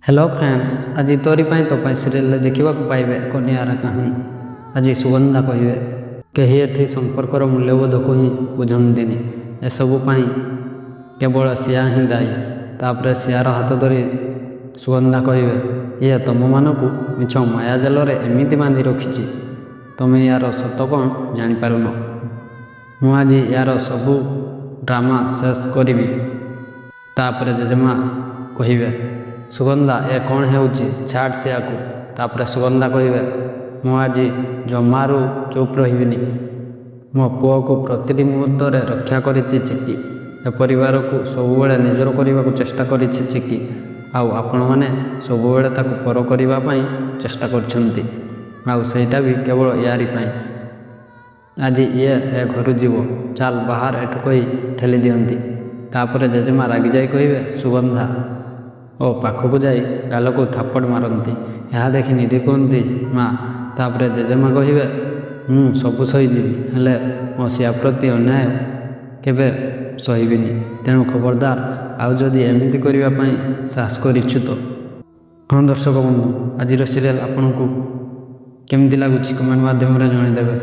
Hello friends, आज तोरी तो सीरियल देखा पाइबे कन्यार कहानी। आज सुगंधा कहे कहीं एठी संपर्कर मूल्यबोध को ही बुझती एसबू केवल सिया ही दायी। तापर सियार हाथ धरी सुगंधा कहे ये तुम मानक मिछ माया जाल एमती बांधि रखी तुम यार सत कौन जापारुन। मु आज यार सबू ड्रामा शेष करी। तापर जेजेमा कहे सुगंधा ए कौन है छाड़ सिया को। तापर सुगंधा कहे मु आज जमारू चुप रही मो पुओ को प्रति मुहूर्त रक्षा कर चिकी ए परिवार को सबुबले निजर करने को चेष्टा कर चिकी आपण मैंने सबुबले पर करने चेष्टा करटा भी केवल यारी आज ये घर जीव चाल बाहर एठू कही ठेली दिखती। तापर जेजेमा रागी जाए कहे सुगंधा ओ पाखक जाई गाल को थापड़ मारती। यह देखी निधि कहती माँ। तापर जेजेमा कहे सबू सहीजी हेले मो सिया प्रति अन्याय केबे सहीबिनी। तेणु खबरदार आउ जदि एमती करने साहस करिछु तो। हाँ दर्शक बंधु, आज सीरियल आपन को केमती लगुच कमेंट माध्यम जनईदेवे।